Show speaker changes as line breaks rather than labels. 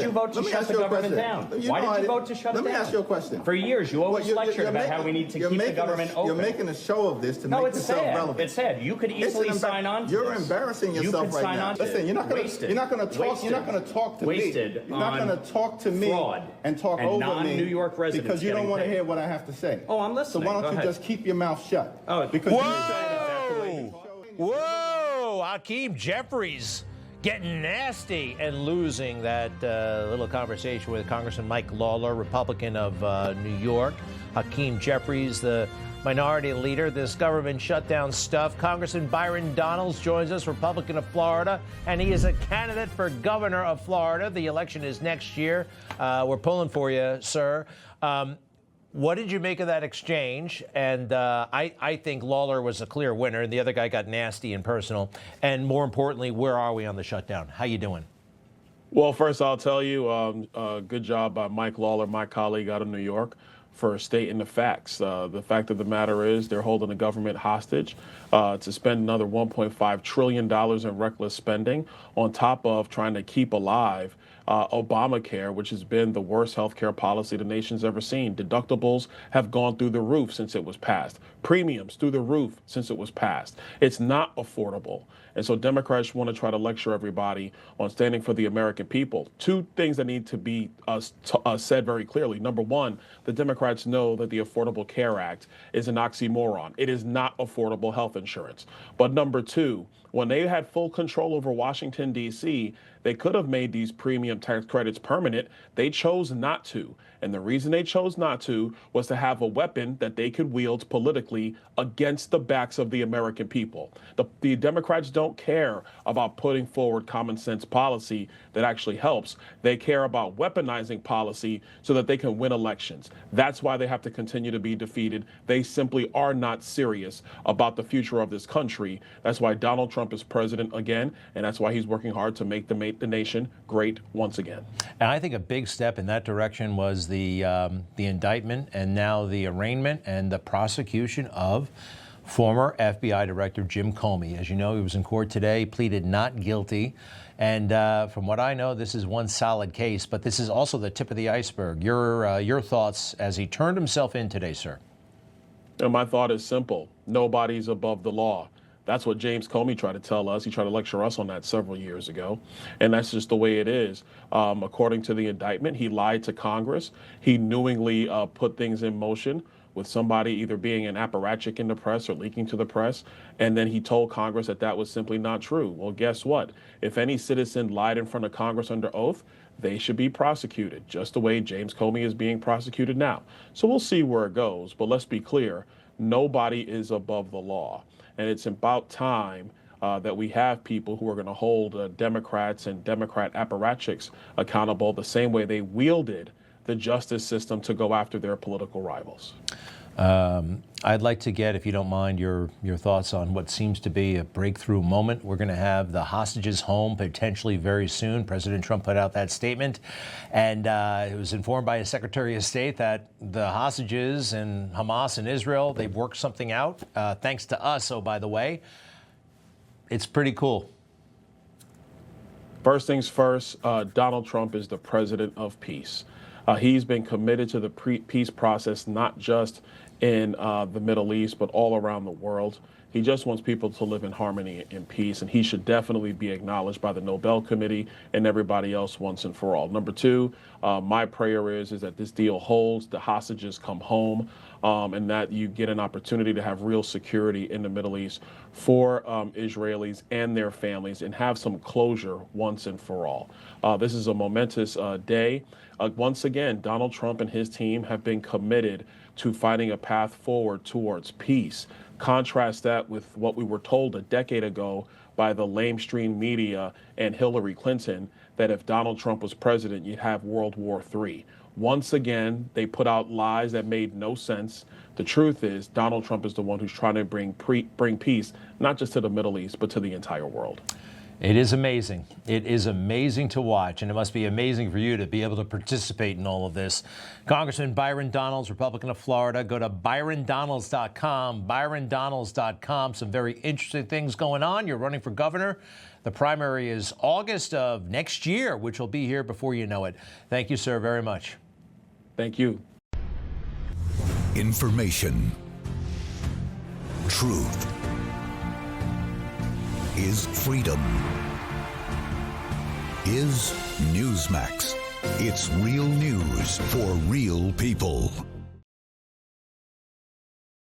you vote to shut the government down? Why did you vote to shut it down?
Let me ask you a question.
For years, you always lectured about how we need to keep the government open.
You're making a show of this to make yourself relevant.
It's sad. You could easily sign on to
You're embarrassing yourself right now. Listen, you're not going to talk to me. You're not going to talk to me and talk over me
New York residents
because you don't want to hear what I have to say.
Oh, I'm listening.
So why don't you just keep your mouth shut?
Oh,
because
Whoa! Hakeem Jeffries getting nasty and losing that little conversation with Congressman Mike Lawler, Republican of New York. Hakeem Jeffries, the minority leader, this government shutdown stuff. Congressman Byron Donalds joins us, Republican of Florida, and he is a candidate for governor of Florida. The election is next year. We're pulling for you, sir. What did you make of that exchange? And I think Lawler was a clear winner, and the other guy got nasty and personal. And more importantly, where are we on the shutdown? How you doing?
Well, first, I'll tell you, good job by Mike Lawler, my colleague out of New York, for stating the facts. The fact of the matter is they're holding the government hostage to spend another $1.5 trillion in reckless spending on top of trying to keep alive Obamacare, which has been the worst health care policy the nation's ever seen. Deductibles have gone through the roof since it was passed. Premiums through the roof since it was passed. It's not affordable. And so Democrats want to try to lecture everybody on standing for the American people. Two things that need to be said very clearly. Number one, the Democrats know that the Affordable Care Act is an oxymoron. It is not affordable health insurance. But number two, when they had full control over Washington, D.C., they could have made these premium tax credits permanent. They chose not to. And the reason they chose not to was to have a weapon that they could wield politically against the backs of the American people. The Democrats don't care about putting forward common sense policy that actually helps. They care about weaponizing policy so that they can win elections. That's why they have to continue to be defeated. They simply are not serious about the future of this country. That's why Donald Trump is president again, and that's why he's working hard to make the nation great once again.
And I think a big step in that direction was the indictment and now the arraignment and the prosecution of former FBI Director Jim Comey. As you know, he was in court today, pleaded not guilty. And from what I know, this is one solid case, but this is also the tip of the iceberg. Your thoughts as he turned himself in today, sir?
And my thought is simple. Nobody's above the law. That's what James Comey tried to tell us. He tried to lecture us on that several years ago. And that's just the way it is. According to the indictment, he lied to Congress. He knowingly put things in motion with somebody either being an apparatchik in the press or leaking to the press. And then he told Congress that that was simply not true. Well, guess what? If any citizen lied in front of Congress under oath, they should be prosecuted, just the way James Comey is being prosecuted now. So we'll see where it goes. But let's be clear. Nobody is above the law. And it's about time that we have people who are going to hold Democrats and Democrat apparatchiks accountable the same way they wielded the justice system to go after their political rivals.
I'd like to get, if you don't mind, your thoughts on what seems to be a breakthrough moment. We're going to have the hostages home potentially very soon. President Trump put out that statement, and it was informed by his Secretary of State that the hostages and Hamas and Israel, they've worked something out, thanks to us, oh, by the way. It's pretty cool.
First things first, Donald Trump is the president of peace. He's been committed to the peace process, not just in the Middle East, but all around the world. He just wants people to live in harmony and peace, and he should definitely be acknowledged by the Nobel Committee and everybody else once and for all. Number two, my prayer is that this deal holds, the hostages come home, and that you get an opportunity to have real security in the Middle East for Israelis and their families and have some closure once and for all. This is a momentous day. Once again, Donald Trump and his team have been committed to finding a path forward towards peace. Contrast that with what we were told a decade ago by the lamestream media and Hillary Clinton, that if Donald Trump was president, you'd have World War III. Once again, they put out lies that made no sense. The truth is, Donald Trump is the one who's trying to bring peace, not just to the Middle East, but to the entire world.
It is amazing. It is amazing to watch, and it must be amazing for you to be able to participate in all of this. Congressman Byron Donalds, Republican of Florida. Go to ByronDonalds.com, ByronDonalds.com. Some very interesting things going on. You're running for governor. The primary is August of next year, which will be here before you know it. Thank you, sir, very much.
Thank you.
Information. Truth is freedom. Is Newsmax. It's real news for real people.